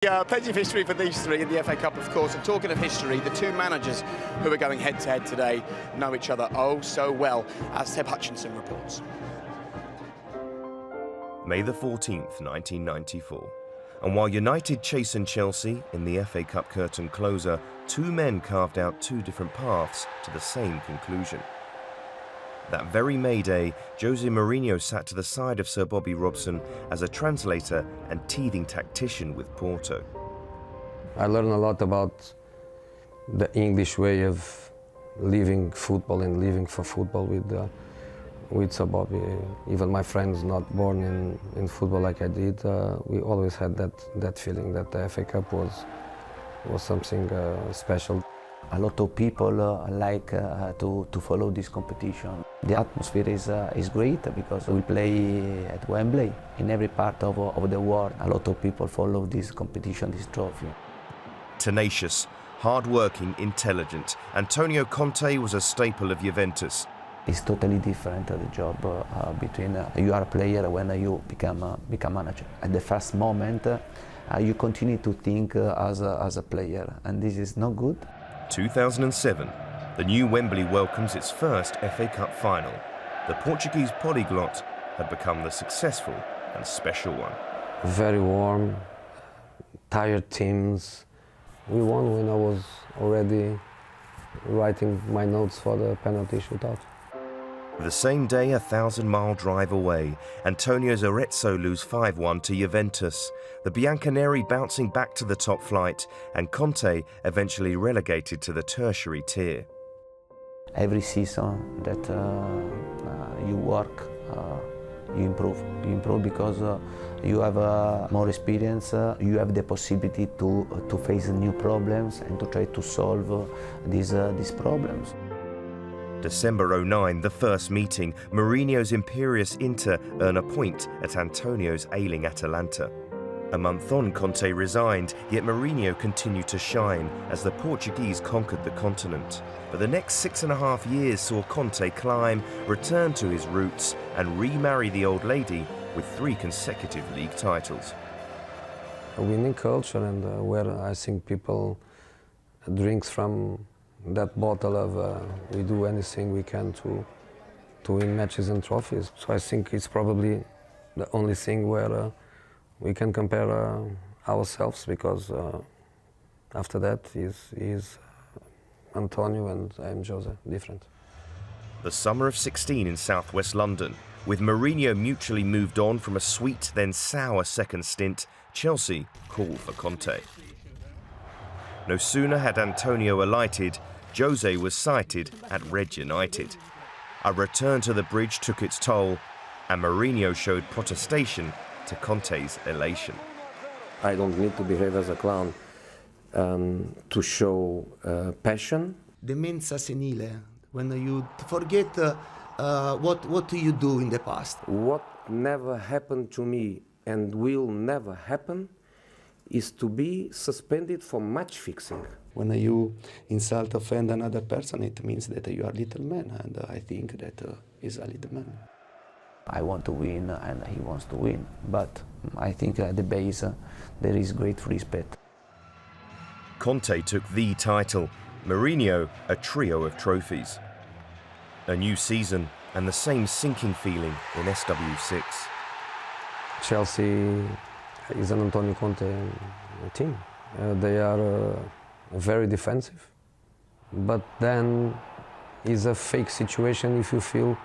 Yeah, plenty of history for these three in the FA Cup, of course. And talking of history, the two managers who are going head-to-head today know each other oh so well, as Seb Hutchinson reports. May the 14th, 1994. And while United chastened Chelsea in the FA Cup curtain closer, two men carved out two different paths to the same conclusion. That very May Day, Jose Mourinho sat to the side of Sir Bobby Robson as a translator and teething tactician with Porto. I learned a lot about the English way of living football and living for football with Sir Bobby. Even my friends not born in football like I did, we always had that feeling that the FA Cup was something special. A lot of people like to follow this competition. The atmosphere is great because we play at Wembley. In every part of the world, a lot of people follow this competition, this trophy. Tenacious, hard-working, intelligent, Antonio Conte was a staple of Juventus. It's totally different, the job between you are a player when you become manager. At the first moment, you continue to think as a player, and this is not good. 2007, the new Wembley welcomes its first FA Cup final. The Portuguese polyglot had become the successful and special one. Very warm, tired teams. We won when I was already writing my notes for the penalty shootout. The same day, a 1,000-mile drive away, Antonio's Arezzo lose 5-1 to Juventus, the Bianconeri bouncing back to the top flight, and Conte eventually relegated to the tertiary tier. Every season that you work, you improve. You improve because you have more experience, you have the possibility to face new problems and to try to solve these problems. December 09, the first meeting, Mourinho's imperious Inter earn a point at Antonio's ailing Atalanta. A month on, Conte resigned, yet Mourinho continued to shine as the Portuguese conquered the continent. But the next 6.5 years saw Conte climb, return to his roots and remarry the old lady with 3 consecutive league titles. A winning culture, and where I think people drinks from that bottle of we do anything we can to win matches and trophies. So I think it's probably the only thing where we can compare ourselves, because after that is Antonio and I'm Jose, different. The summer of 16 in southwest London, with Mourinho mutually moved on from a sweet then sour second stint, Chelsea called for Conte. No sooner had Antonio alighted, Jose was sighted at Red United. A return to the bridge took its toll, and Mourinho showed protestation to Conte's elation. I don't need to behave as a clown to show passion. Demenza senile, when you forget what do you do in the past. What never happened to me and will never happen is to be suspended for match fixing. When you insult, offend another person, it means that you are a little man, and I think that is a little man. I want to win and he wants to win, but I think at the base there is great respect. Conte took the title, Mourinho a trio of trophies. A new season and the same sinking feeling in SW6. Chelsea is an Antonio Conte team. They are very defensive, but then it's a fake situation if you feel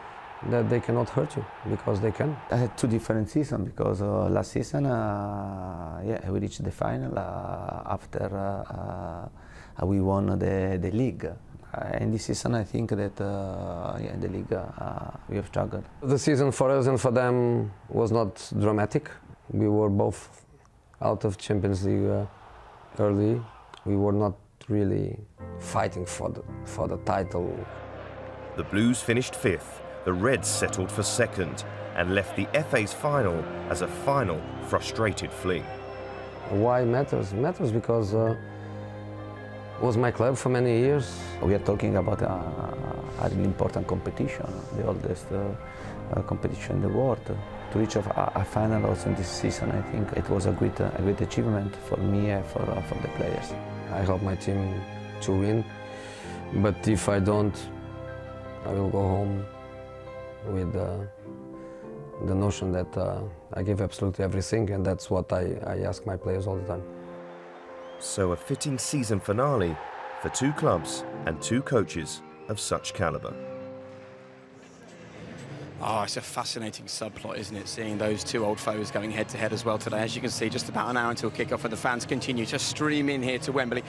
that they cannot hurt you, because they can. I had 2 different seasons, because last season we reached the final after we won the league. And this season I think that in the league we have struggled. The season for us and for them was not dramatic. We were both out of Champions League early. We were not really fighting for the title. The Blues finished 5th, the Reds settled for 2nd, and left the FA's final as a final frustrated fling. Why matters? Matters because it was my club for many years. We are talking about a really important competition, the oldest competition in the world. To reach a final also in this season, I think it was a great achievement for me and for the players. I hope my team to win, but if I don't, I will go home with the notion that I give absolutely everything, and that's what I ask my players all the time. So a fitting season finale for two clubs and two coaches of such calibre. Oh, it's a fascinating subplot, isn't it? Seeing those two old foes going head-to-head as well today. As you can see, just about an hour until kickoff, and the fans continue to stream in here to Wembley.